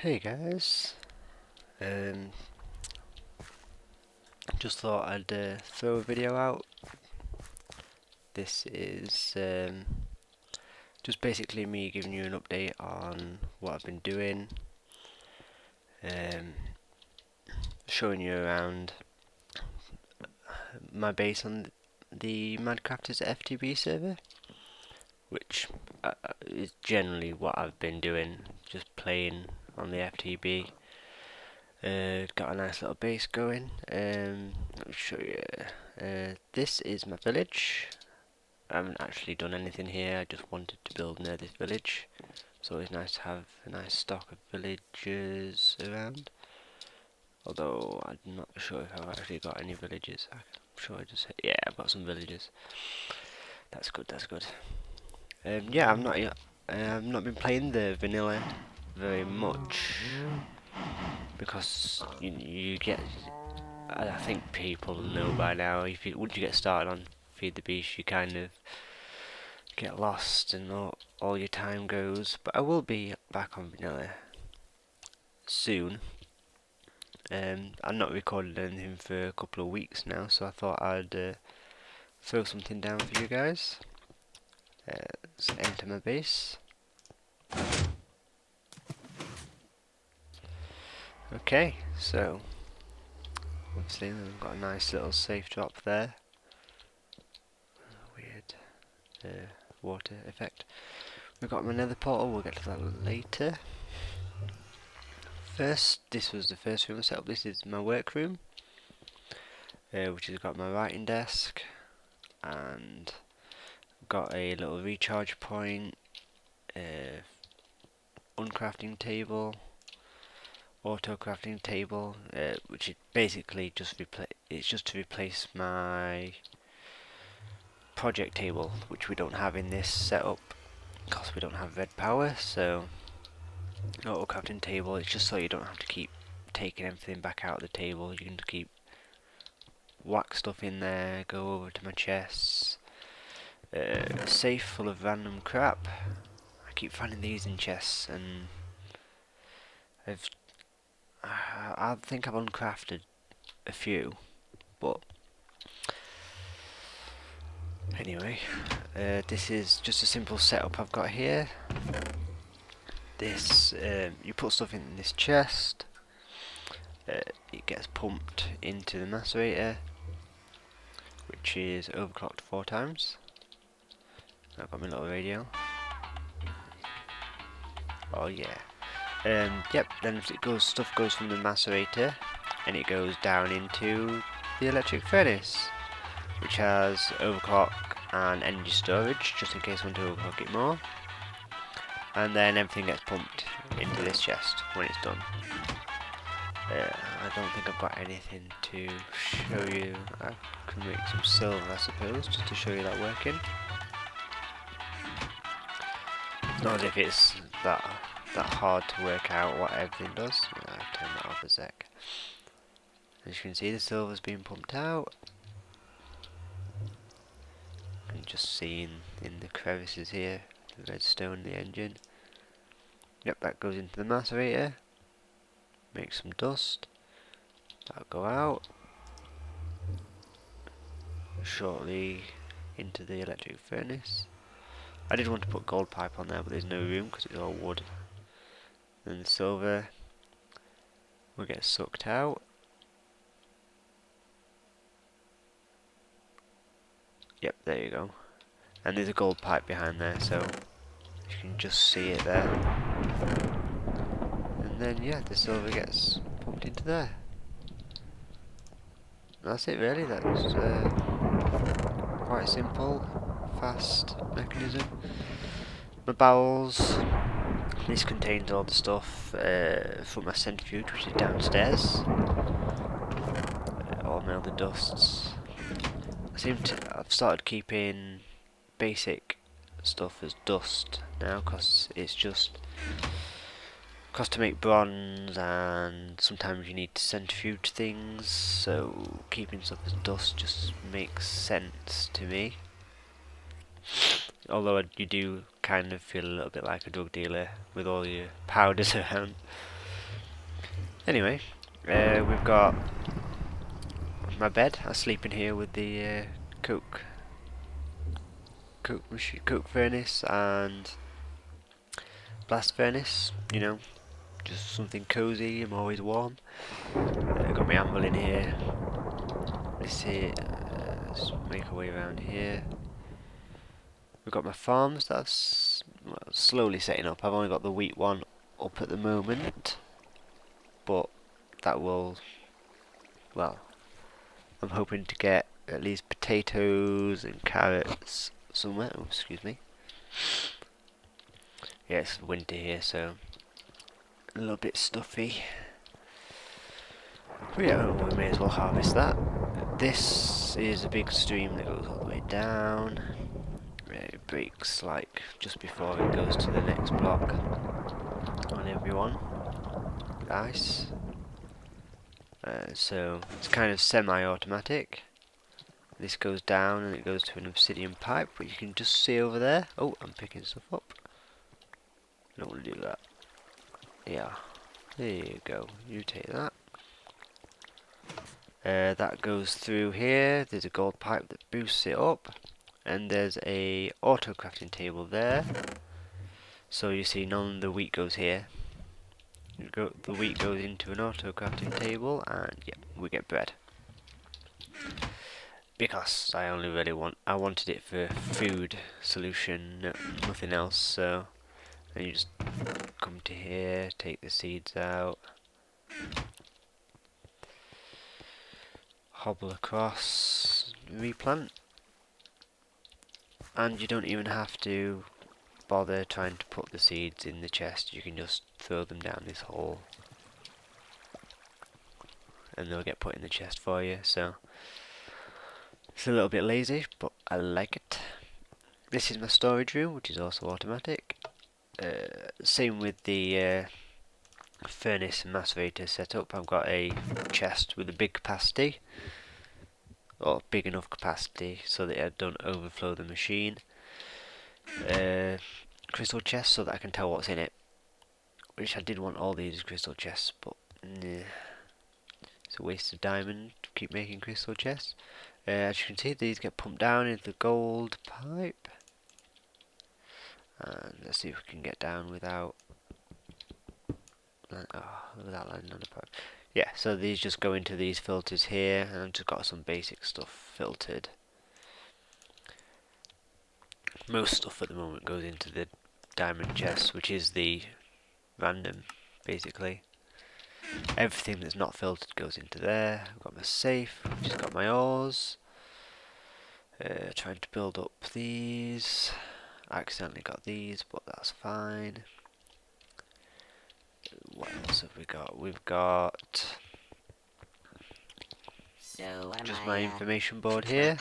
Hey guys, just thought I'd throw a video out. This is just basically me giving you an update on what I've been doing, um, showing you around my base on the Madcrafters FTB server, which is generally what I've been doing, just playing on the FTB. Got a nice little base going. Let me show you. This is my village. I haven't actually done anything here. I just wanted to build near this village. It's always nice to have a nice stock of villagers around. Although I'm not sure if I've actually got any villages. I'm sure I just yeah, I've got some villages. That's good. That's good. Yeah, I've not been playing the vanilla very much because you get. I think people know by now. Once you get started on Feed the Beast, you kind of get lost and all your time goes. But I will be back on vanilla soon. I've not recorded anything for a couple of weeks now, so I thought I'd throw something down for you guys. Let's enter my base. Okay, so obviously we've got a nice little safe drop there. Weird water effect. We've got my nether portal, we'll get to that later. First, this was the first room I set up. This is my workroom, which has got my writing desk, and got a little recharge point, uncrafting table, auto crafting table, which is basically just to replace my project table, which we don't have in this setup because we don't have red power. So auto crafting table, it's just so you don't have to keep taking everything back out of the table. You can keep whack stuff in there, go over to my chests. Safe full of random crap. I keep finding these in chests, and I think I've uncrafted a few, but anyway, this is just a simple setup I've got here. This you put stuff in this chest, it gets pumped into the macerator, which is overclocked 4 times. I've got my little radio. Oh yeah. Yep. Then stuff goes from the macerator, and it goes down into the electric furnace, which has overclock and energy storage, just in case I want to overclock it more. And then everything gets pumped into this chest when it's done. I don't think I've got anything to show you. I can make some silver, I suppose, just to show you that working. It's not as if it's that hard to work out what everything does. I'll turn that off a sec. As you can see, the silver's being pumped out. And just seeing in the crevices here, the redstone in the engine. Yep, that goes into the macerator. Makes some dust. That'll go out. Shortly into the electric furnace. I did want to put gold pipe on there, but there's no room because it's all wood. Then the silver will get sucked out. Yep, there you go. And there's a gold pipe behind there, so you can just see it there. And then yeah, the silver gets pumped into there. That's it really. That's quite simple, fast mechanism. My barrels. This contains all the stuff for my centrifuge, which is downstairs. All my other dusts. I've started keeping basic stuff as dust now, because it's just to make bronze, and sometimes you need to centrifuge things, so keeping stuff as dust just makes sense to me. Although you do kind of feel a little bit like a drug dealer with all your powders around. Anyway, we've got my bed. I sleep in here with the coke machine, coke furnace and blast furnace. You know, just something cozy. I'm always warm. Got my anvil in here. This here. Let's make our way around here. We've got my farms that I've slowly setting up. I've only got the wheat one up at the moment, but that will, well, I'm hoping to get at least potatoes and carrots somewhere. Oh, excuse me. Yeah, it's winter here, so a little bit stuffy. But yeah, we may as well harvest that. This is a big stream that goes all the way down. It breaks like just before it goes to the next block on everyone. Nice. So it's kind of semi-automatic. This goes down and it goes to an obsidian pipe, but you can just see over there. Oh, I'm picking stuff up. I don't want to do that. Yeah, there you go. You take that. That goes through here. There's a gold pipe that boosts it up, and there's a auto crafting table there. So you see, none of the wheat goes here. The wheat goes into an auto crafting table, and yeah, we get bread. Because I wanted it for food solution, nothing else. So then you just come to here, take the seeds out, hobble across, replant, and you don't even have to bother trying to put the seeds in the chest. You can just throw them down this hole and they'll get put in the chest for you. So it's a little bit lazy, but I like it. This is my storage room, which is also automatic. Same with the furnace and macerator setup. I've got a chest with a big capacity, or big enough capacity so that I don't overflow the machine. Crystal chest so that I can tell what's in it, which I did want all these crystal chests, but nah, it's a waste of diamond to keep making crystal chests. As you can see, these get pumped down into the gold pipe, and let's see if we can get down without landing on the pipe. Yeah, so these just go into these filters here, and I've just got some basic stuff filtered. Most stuff at the moment goes into the diamond chest, which is the random, basically. Everything that's not filtered goes into there. I've got my safe, which has got my ores. Trying to build up these. I accidentally got these, but that's fine. What else have we got? We've got just my information board here.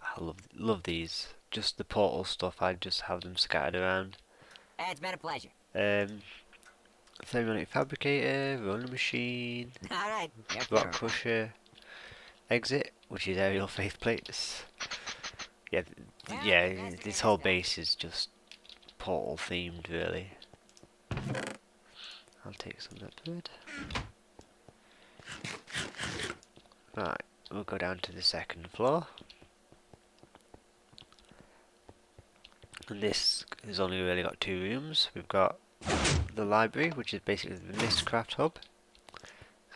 I love these. Just the portal stuff, I just have them scattered around. It's been a pleasure. Thermonic fabricator, rolling machine, Alright. rock crusher, exit, which is aerial faith plates. Yeah, this whole base is just portal themed, really. I'll take some of that bread. Right, we'll go down to the second floor. And this has only really got two rooms. We've got the library, which is basically the Madcraft hub.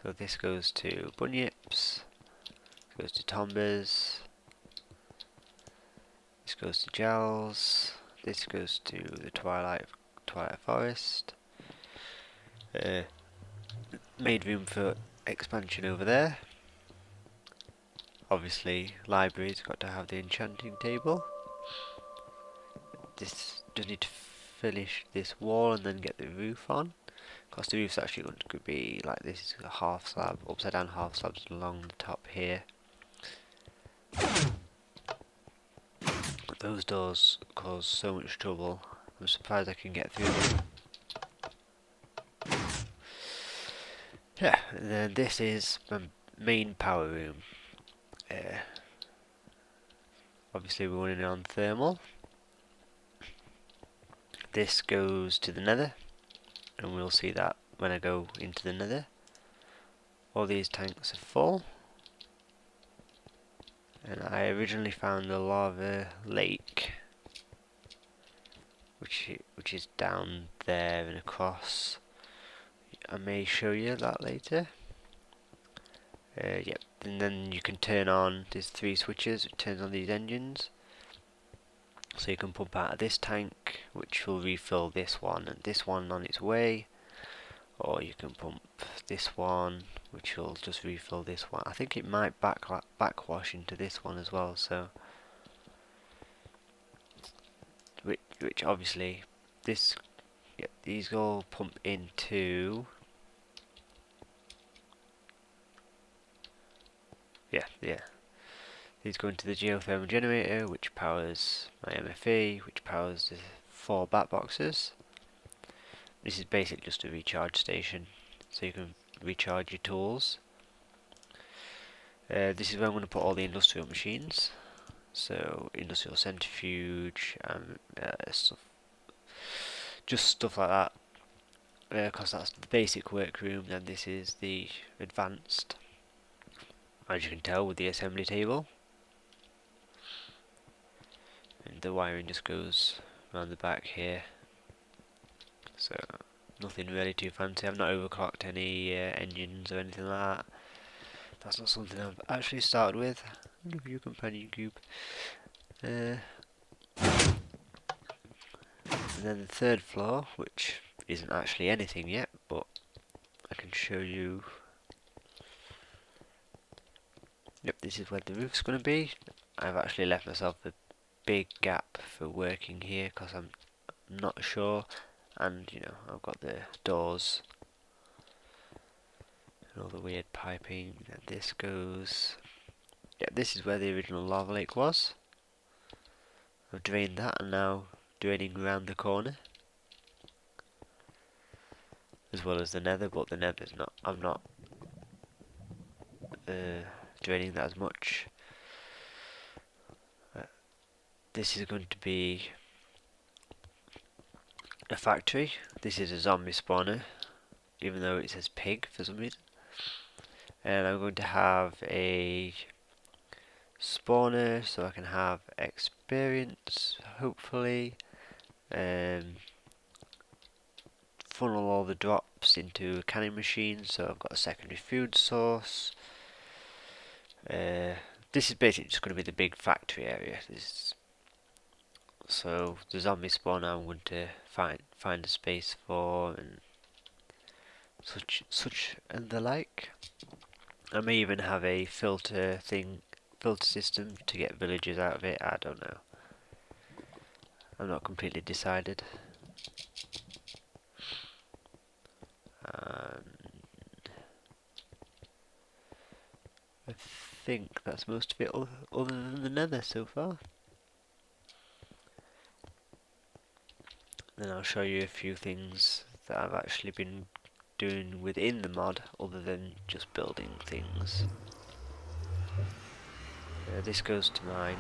So this goes to bunyips, this goes to tombers, this goes to gels, this goes to the Twilight Forest. Made room for expansion over there. Obviously, library's got to have the enchanting table. This does need to finish this wall and then get the roof on. Because the roof's actually going to be like this, is a half slab, upside down half slabs along the top here. Those doors cause so much trouble. I'm surprised I can get through them. Yeah, and then this is my main power room. Obviously we're running on thermal. This goes to the nether, and we'll see that when I go into the nether. All these tanks are full, and I originally found the lava lake, which is down there and across. I may show you that later. Yep, and then you can turn on, there's 3 switches, it turns on these engines. So you can pump out of this tank, which will refill this one and this one on its way. Or you can pump this one, which will just refill this one. I think it might backwash into this one as well, so... Which obviously, this... Yep, these all pump into... Yeah. These go into the geothermal generator, which powers my MFE, which powers the 4 bat boxes. This is basically just a recharge station, so you can recharge your tools. This is where I'm going to put all the industrial machines. So industrial centrifuge, just stuff like that. Because that's the basic workroom, then this is the advanced. As you can tell with the assembly table. And the wiring just goes around the back here. So nothing really too fancy. I've not overclocked any engines or anything like that. That's not something I've actually started with. Look at your companion cube. And then the 3rd floor, which isn't actually anything yet, but I can show you. Yep, this is where the roof's going to be. I've actually left myself a big gap for working here because I'm not sure, and you know, I've got the doors and all the weird piping, and this goes. Yeah, this is where the original lava lake was. I've drained that and now draining around the corner, as well as the nether, but the nether's not, I'm not draining that as much. This is going to be a factory. This is a zombie spawner, even though it says pig for some reason. And I'm going to have a spawner so I can have experience, hopefully. Funnel all the drops into a canning machine, so I've got a secondary food source. This is basically just going to be the big factory area. So the zombie spawner I'm going to find a space for, and such and the like. I may even have a filter system to get villagers out of it. I don't know. I'm not completely decided. I think that's most of it, other than the nether so far. Then I'll show you a few things that I've actually been doing within the mod, other than just building things. This goes to my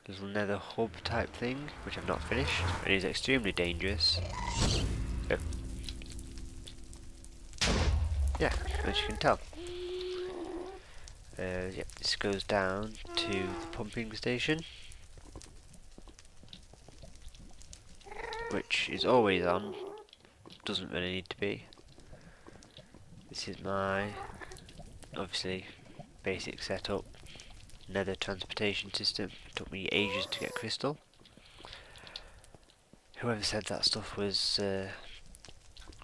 little nether hub type thing, which I've not finished. It is extremely dangerous. Yeah, as you can tell. Yep, this goes down to the pumping station, which is always on, doesn't really need to be. This is my, obviously, basic setup. Nether transportation system. Took me ages to get crystal. Whoever said that stuff was,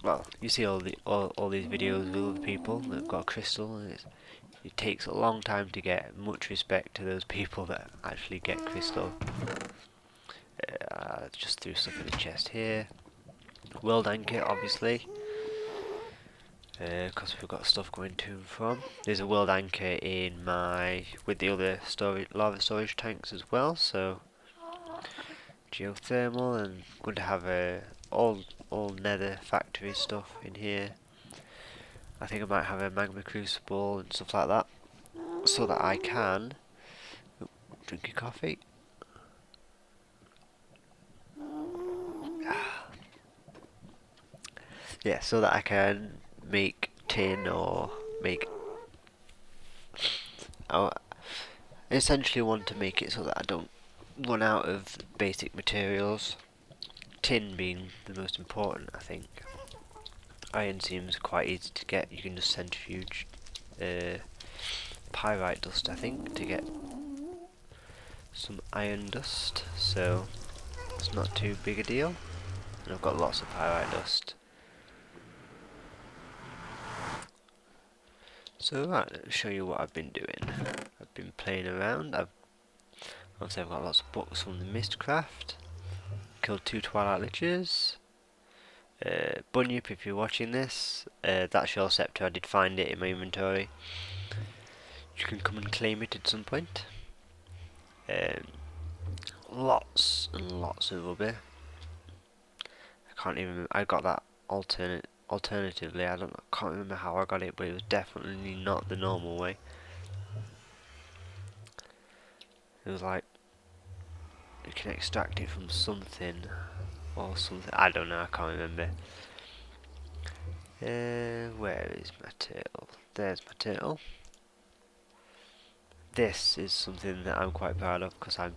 well, you see all these videos of other people that got crystal, and it takes a long time to get. Much respect to those people that actually get crystal. Just threw stuff in the chest here. World anchor, obviously, because we've got stuff going to and from. There's a world anchor in with the other lava storage tanks as well. So geothermal, and I'm going to have all nether factory stuff in here. I think I might have a magma crucible and stuff like that, so that I can drink a coffee. yeah, so that I can make tin or make. I essentially want to make it so that I don't run out of basic materials. Tin being the most important, I think. Iron seems quite easy to get. You can just centrifuge pyrite dust, I think, to get some iron dust. So it's not too big a deal. And I've got lots of pyrite dust. So right, let's show you what I've been doing. I've been playing around. Obviously I've got lots of books from the Mistcraft. Killed 2 Twilight Lichers. Bunyip, if you're watching this, that's your scepter. I did find it in my inventory. You can come and claim it at some point. Lots and lots of rubber. I can't even. I got that alternatively. Can't remember how I got it, but it was definitely not the normal way. It was like you can extract it from something or something. I don't know. I can't remember. Where is my turtle? There's my turtle. This is something that I'm quite proud of because I'm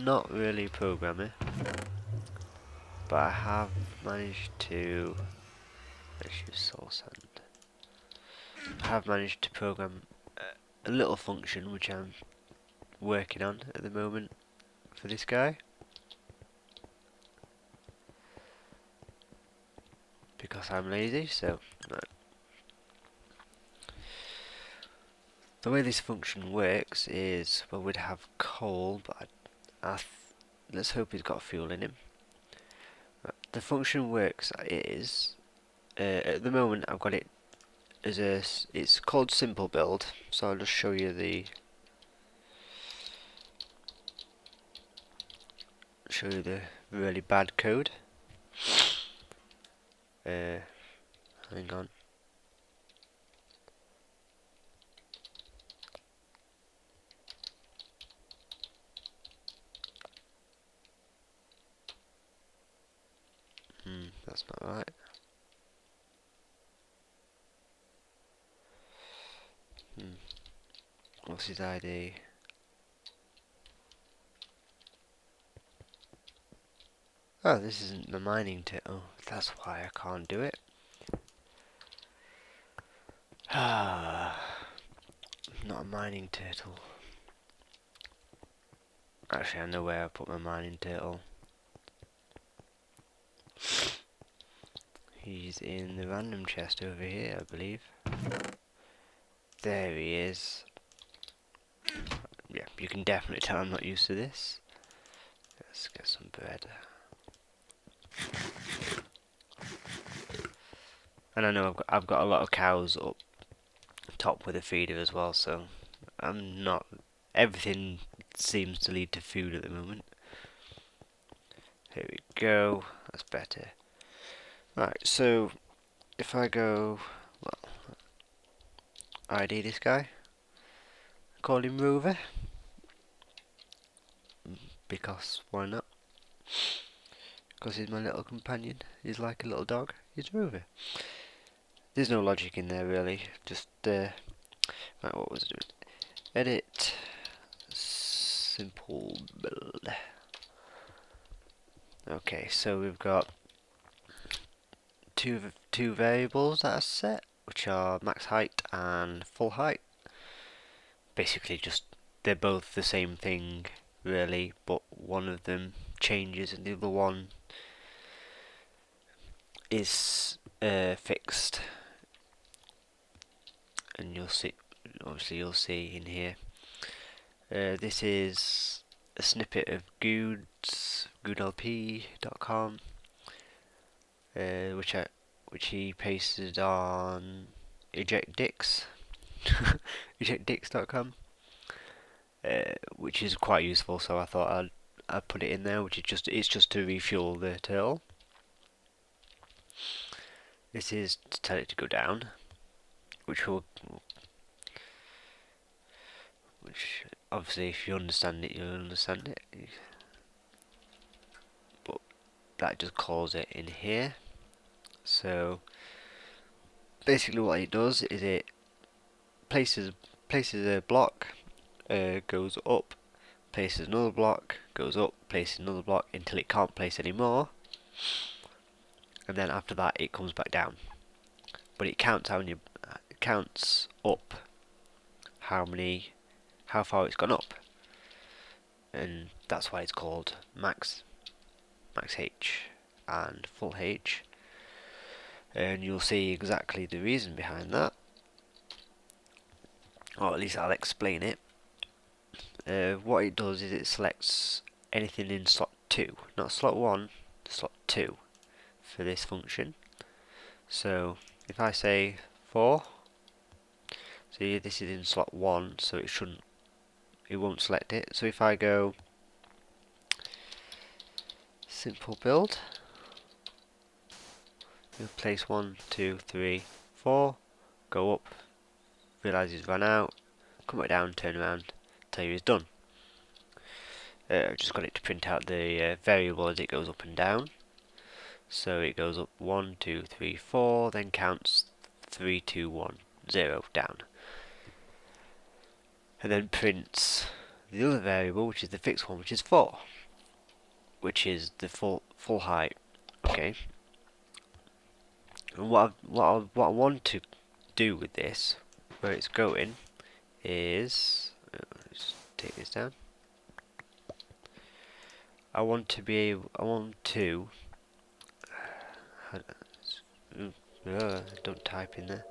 not really a programmer, but I have managed to. Let's use soul sand. I have managed to program a little function which I'm working on at the moment for this guy, because I'm lazy. So no. The way this function works is, well, we'd have coal, but let's hope he's got fuel in him. The function works is, at the moment I've got it as it's called simple build, so I'll just show you the really bad code. Hang on. That's not right. What's his ID? Oh, this isn't the mining turtle. That's why I can't do it. Ah, not a mining turtle. Actually, I know where I put my mining turtle. He's in the random chest over here, I believe. There he is. Yeah, you can definitely tell I'm not used to this. Let's get some bread. And I know I've got a lot of cows up top with a feeder as well, so I'm not. Everything seems to lead to food at the moment. Here we go. That's better. Right, so if I go, well, ID this guy. Call him Rover. Because why not? Because he's my little companion. He's like a little dog. He's Rover. There's no logic in there really. Just right, what was it doing? Edit simple build. Okay, so we've got two variables that are set, which are max height and full height. Basically, just they're both the same thing, really, but one of them changes and the other one is fixed. And you'll see, obviously, you'll see in here. This is a snippet of goodlp.com, which he pasted on ejectdix, ejectdix.com, which is quite useful. So I thought I'd put it in there, which is it's just to refuel the turtle. This is to tell it to go down, which obviously, if you understand it, you'll understand it. But that just calls it in here. So basically what it does is it places a block, goes up, places another block, goes up, places another block until it can't place anymore, and then after that it comes back down. But it counts it counts up how far it's gone up, and that's why it's called MaxH and full H. And you'll see exactly the reason behind that, or at least I'll explain it. What it does is it selects anything in slot 2, not slot 1, slot 2 for this function. So if I say 4, see this is in slot 1, so it won't select it. So if I go simple build, place 1, 2, 3, 4, go up, realise he's run out, come back down, turn around, tell you he's done. I've just got it to print out the variable as it goes up and down. So it goes up 1, 2, 3, 4, then counts 3, 2, 1, 0 down. And then prints the other variable, which is the fixed one, which is 4, which is the full height. Okay. And what I want to do with this, where it's going, is let's take this down. I want to don't type in there.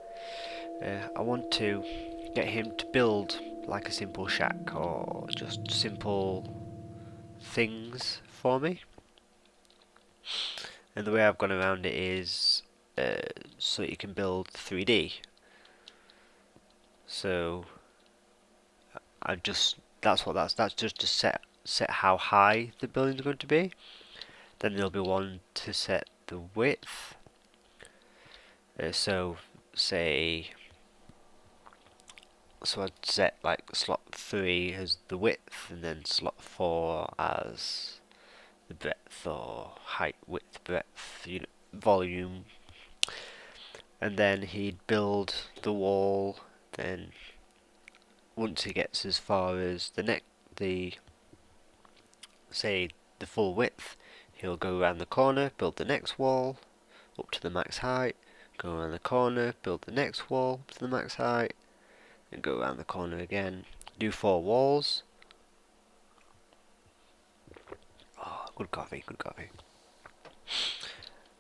I want to get him to build like a simple shack or just simple things for me. And the way I've gone around it is so you can build 3D. So that's just to set how high the building's going to be. Then there'll be one to set the width. So I'd set like slot 3 as the width, and then slot 4 as the breadth, or height, width, breadth, volume. And then he'd build the wall. Then once he gets as far as the full width, he'll go around the corner, build the next wall up to the max height, go around the corner, build the next wall to the max height, and go around the corner again. Do 4 walls. Oh, good coffee, good coffee.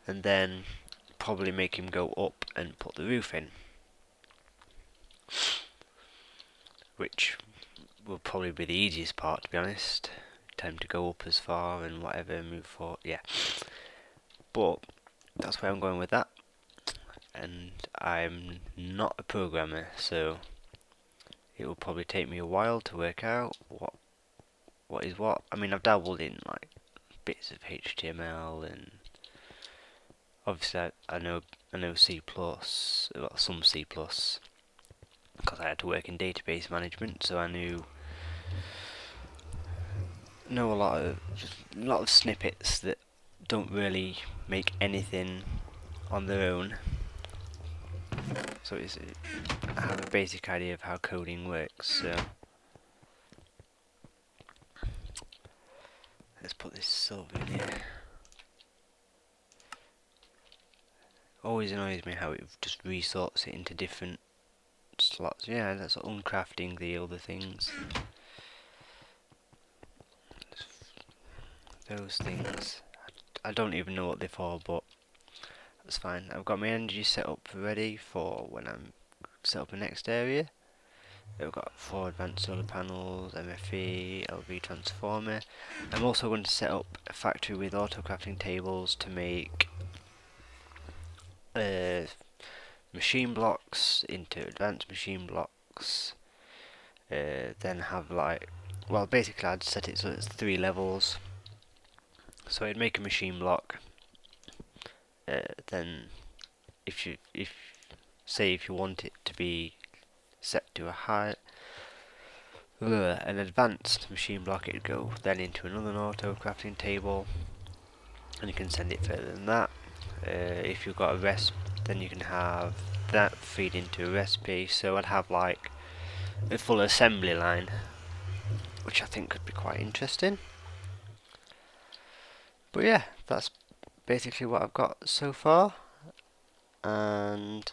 And then probably make him go up and put the roof in, which will probably be the easiest part, to be honest. Time to go up as far and whatever, move forward, yeah. But that's where I'm going with that. And I'm not a programmer, so it will probably take me a while to work out what is what. I mean, I've dabbled in like bits of HTML, and obviously I know C++, well, some C++, because I had to work in database management, so I know a lot of snippets that don't really make anything on their own. So I have a basic idea of how coding works. So let's put this silver in here. Always annoys me how it just resorts it into different slots. Yeah, that's uncrafting the other things. Those things, I don't even know what they're for, but that's fine. I've got my energy set up ready for when I'm set up the next area. I've got 4 advanced solar panels, MFE, LV transformer. I'm also going to set up a factory with auto crafting tables to make machine blocks into advanced machine blocks. Then have basically I'd set it so it's 3 levels. So I'd make a machine block. Then if you want it to be set to a high, an advanced machine block, it'd go then into another auto crafting table, and you can send it further than that. If you've got a recipe, then you can have that feed into a recipe. So I'd have like a full assembly line, which I think could be quite interesting. But yeah, that's basically what I've got so far, and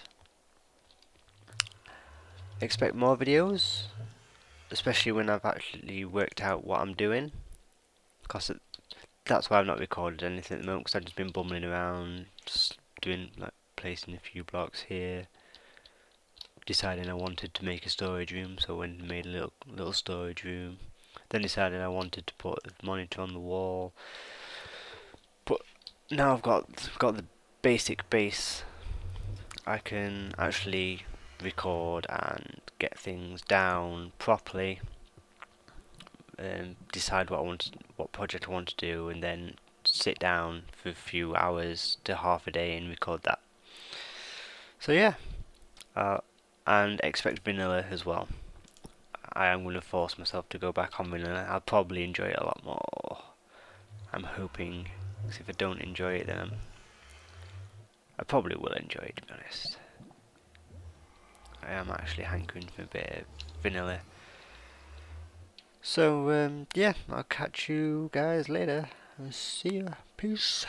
expect more videos, especially when I've actually worked out what I'm doing, because that's why I've not recorded anything at the moment, because I've just been bumbling around, just doing, like, placing a few blocks here, deciding I wanted to make a storage room, so I went and made a little storage room, then decided I wanted to put a monitor on the wall. But now I've got the basic base, I can actually record and get things down properly, and decide what project I want to do, and then sit down for a few hours to half a day and record that. So yeah, and expect vanilla as well. I am going to force myself to go back on vanilla. I'll probably enjoy it a lot more. I'm hoping, because if I don't enjoy it, then I probably will enjoy it, to be honest. I am actually hankering for a bit of vanilla. So yeah, I'll catch you guys later. See ya. Peace.